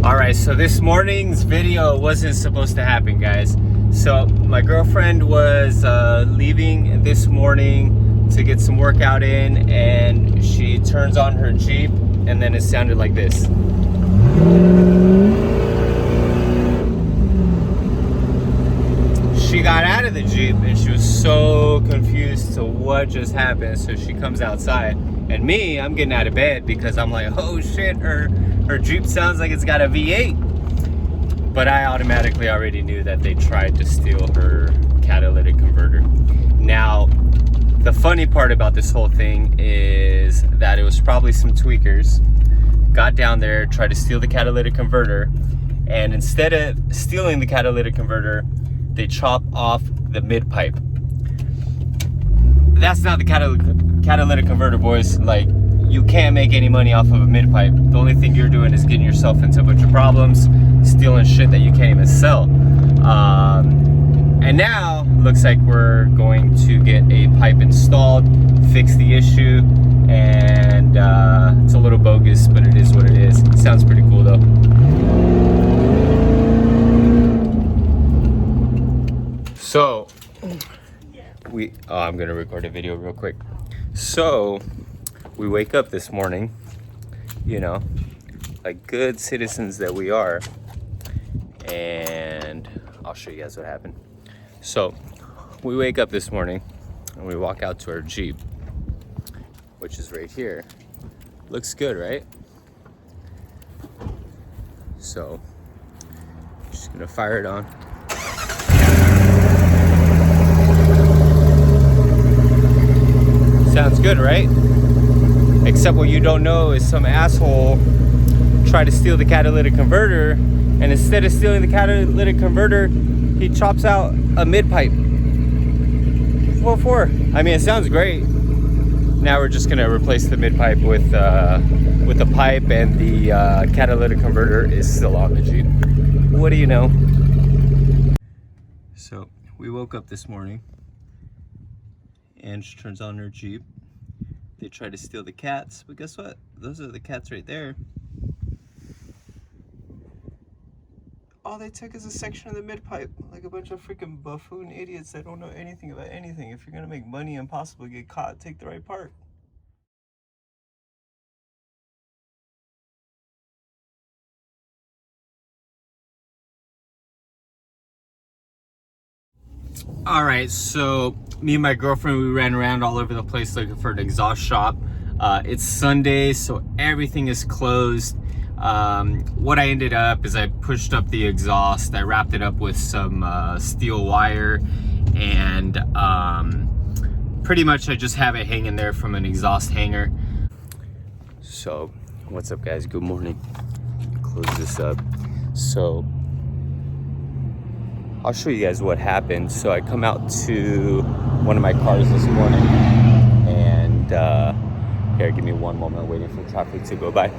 Alright, so this morning's video wasn't supposed to happen, guys. So my girlfriend was leaving this morning to get some workout in, and she turns on her Jeep, and then it sounded like this. She got out of the Jeep and she was so confused to what just happened. So she comes outside, and me, I'm getting out of bed because I'm like, oh shit, her Jeep sounds like it's got a V8. But I automatically already knew that they tried to steal her catalytic converter. Now, the funny part about this whole thing is that it was probably some tweakers got down there, tried to steal the catalytic converter, and instead of stealing the catalytic converter, they chop off the mid pipe. That's not the catalytic converter, boys. Like, you can't make any money off of a mid pipe. The only thing you're doing is getting yourself into a bunch of problems, stealing shit that you can't even sell. And now looks like we're going to get a pipe installed, fix the issue, and it's a little bogus, but it is what it is. It sounds pretty cool though. So I'm gonna record a video real quick. So we wake up this morning, you know, like good citizens that we are, and I'll show you guys what happened. So we wake up this morning and we walk out to our Jeep, which is right here. Looks good, right? So just gonna fire it on. Sounds good, right? Except what you don't know is some asshole tried to steal the catalytic converter, and instead of stealing the catalytic converter, he chops out a mid pipe. What for? I mean, it sounds great. Now we're just gonna replace the mid pipe with the pipe, and the catalytic converter is still on the Jeep. What do you know? So we woke up this morning, and she turns on her Jeep. They try to steal the cats, but guess what? Those are the cats right there. All they took is a section of the mid pipe, like a bunch of freaking buffoon idiots that don't know anything about anything. If you're gonna make money and possibly get caught, take the right part. All right, so me and my girlfriend, we ran around all over the place looking for an exhaust shop. It's Sunday, so everything is closed. What I ended up is I pushed up the exhaust, I wrapped it up with some steel wire, and pretty much I just have it hanging there from an exhaust hanger. So what's up, guys? Good morning. Close this up. So I'll show you guys what happened. So I come out to one of my cars this morning, and here, give me one moment, I'm waiting for traffic to go by.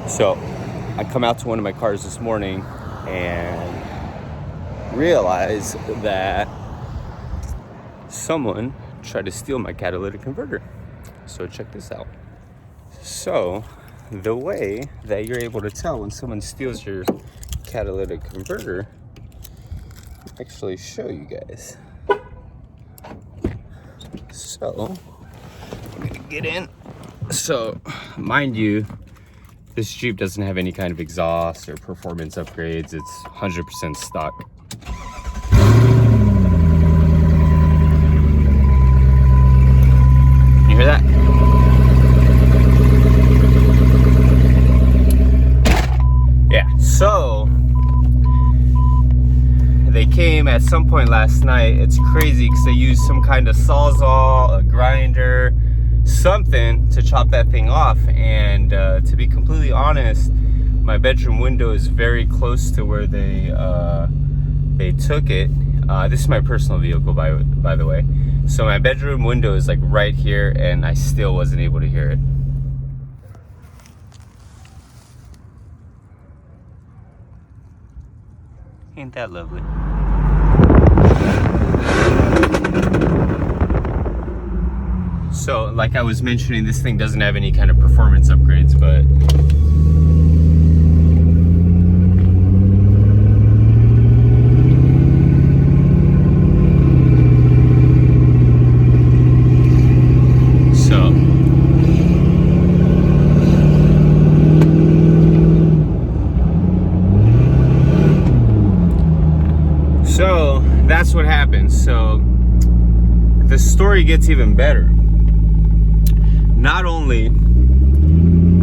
So I come out to one of my cars this morning and realize that someone tried to steal my catalytic converter. So check this out. So the way that you're able to tell when someone steals your catalytic converter, I'll actually show you guys. So I'm gonna get in. So mind you, this Jeep doesn't have any kind of exhaust or performance upgrades. It's 100% stock. You hear that? Yeah, so they came at some point last night. It's crazy because they used some kind of sawzall, a grinder, something to chop that thing off. And to be completely honest, my bedroom window is very close to where they took it. This is my personal vehicle, by the way. So my bedroom window is like right here, and I still wasn't able to hear it. Ain't that lovely? So, like I was mentioning, this thing doesn't have any kind of performance upgrades, but what happened. So the story gets even better. Not only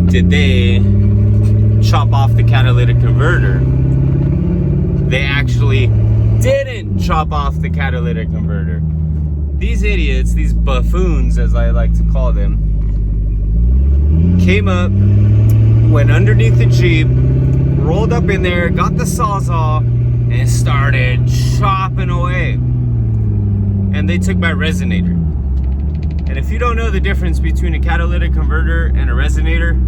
did they chop off the catalytic converter, they actually didn't chop off the catalytic converter. These idiots, these buffoons as I like to call them, came up, went underneath the Jeep, rolled up in there, got the Sawzall, and started chopping away. And they took my resonator. And if you don't know the difference between a catalytic converter and a resonator,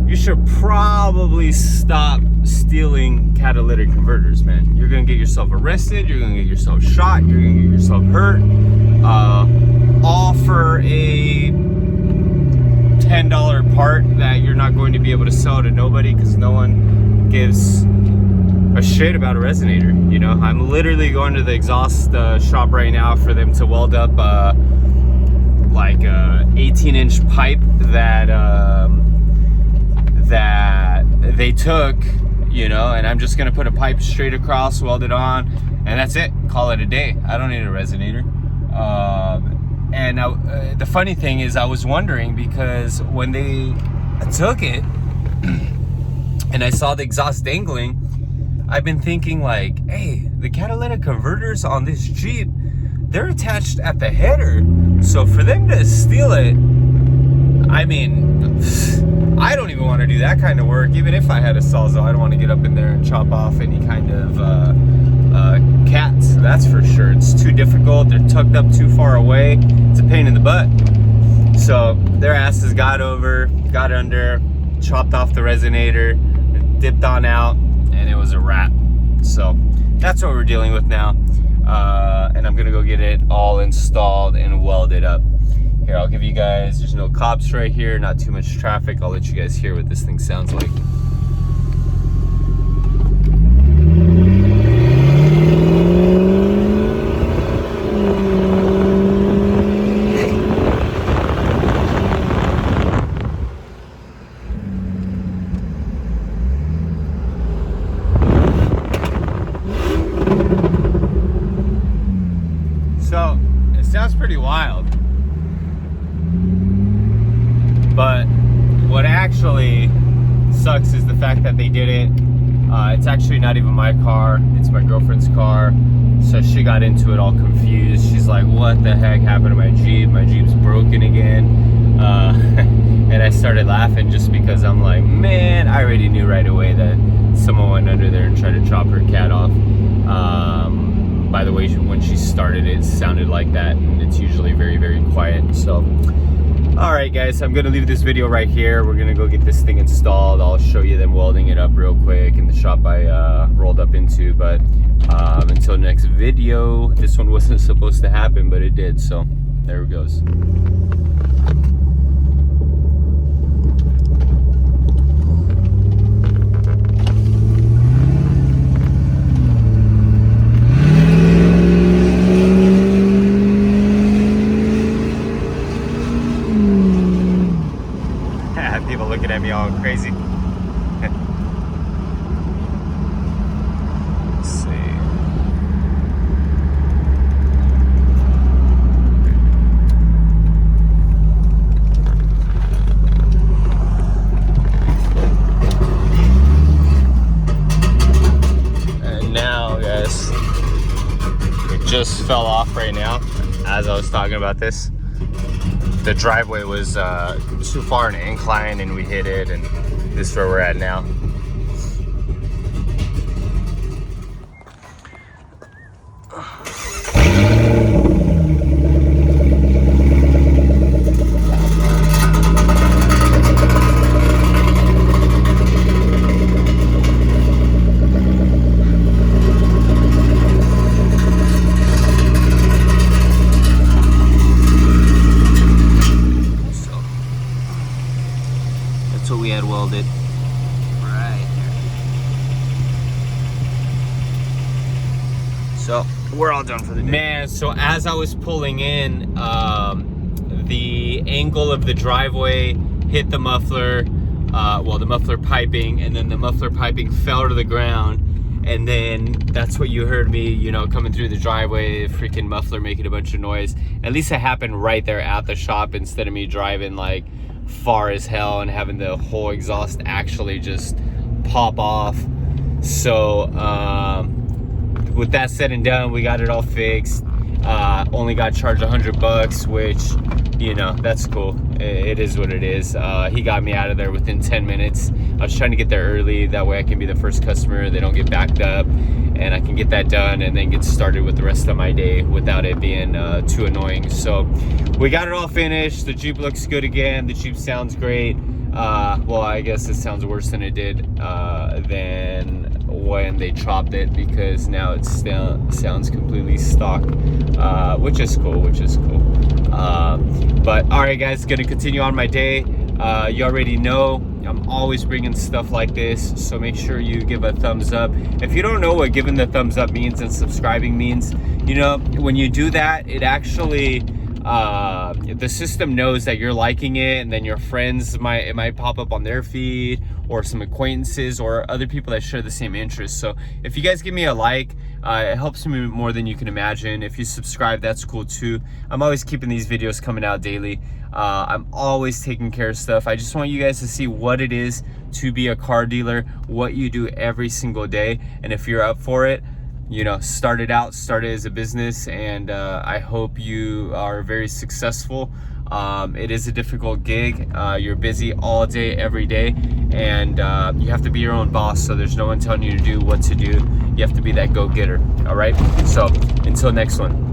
you should probably stop stealing catalytic converters, man. You're gonna get yourself arrested, you're gonna get yourself shot, you're gonna get yourself hurt, all for a $10 part that you're not going to be able to sell to nobody because no one gives a shit about a resonator. You know, I'm literally going to the exhaust shop right now for them to weld up like a 18-inch pipe that that they took, you know, and I'm just gonna put a pipe straight across, weld it on, and that's it. Call it a day. I don't need a resonator. And the funny thing is, I was wondering because when they took it and I saw the exhaust dangling, I've been thinking like, hey, the catalytic converters on this Jeep, they're attached at the header. So for them to steal it, I mean, I don't even want to do that kind of work. Even if I had a Sawzall, I don't want to get up in there and chop off any kind of cats, that's for sure. It's too difficult. They're tucked up too far away. It's a pain in the butt. So their asses got over, got under, chopped off the resonator, dipped on out, and it was a wrap. So that's what we're dealing with now. And I'm gonna go get it all installed and welded up. Here, I'll give you guys, there's no cops right here, not too much traffic. I'll let you guys hear what this thing sounds like. So, it sounds pretty wild. But what actually sucks is the fact that they did it. It's actually not even my car, it's my girlfriend's car. So she got into it all confused. She's like, what the heck happened to my Jeep? My Jeep's broken again. And I started laughing just because I'm like, man, I already knew right away that someone went under there and tried to chop her cat off. By the way, when she started, it sounded like that, and it's usually very, very quiet. So, all right, guys, I'm gonna leave this video right here. We're gonna go get this thing installed. I'll show you them welding it up real quick in the shop I rolled up into. But until next video, this one wasn't supposed to happen, but it did. So there it goes. People looking at me all crazy. Let's see. And now, guys, it just fell off right now as I was talking about this. The driveway was too far an incline and we hit it, and this is where we're at now. What we had welded right there. So we're all done for the day. Man, so as I was pulling in, the angle of the driveway hit the muffler, well, the muffler piping, and then the muffler piping fell to the ground, And then that's what you heard me, you know, coming through the driveway, freaking muffler making a bunch of noise. At least it happened right there at the shop instead of me driving like far as hell and having the whole exhaust actually just pop off. So with that said and done, we got it all fixed. Only got charged $100, which, you know, that's cool. It is what it is. He got me out of there within 10 minutes. I was trying to get there early, that way I can be the first customer, they don't get backed up, and I can get that done and then get started with the rest of my day without it being too annoying. So we got it all finished. The Jeep looks good again. The Jeep sounds great. Well, I guess it sounds worse than it did than when they chopped it, because now it sounds completely stock, which is cool, but all right guys, gonna continue on my day. You already know I'm always bringing stuff like this, so make sure you give a thumbs up. If you don't know what giving the thumbs up means and subscribing means, you know, when you do that, it actually the system knows that you're liking it, and then your friends it might pop up on their feed, or some acquaintances or other people that share the same interests. So if you guys give me a like, it helps me more than you can imagine. If you subscribe, that's cool too. I'm always keeping these videos coming out daily. I'm always taking care of stuff. I just want you guys to see what it is to be a car dealer, what you do every single day, and if you're up for it, you know, start it as a business, and I hope you are very successful. It is a difficult gig. You're busy all day, every day, and you have to be your own boss, so there's no one telling you to do what to do. You have to be that go-getter, all right? So until next one.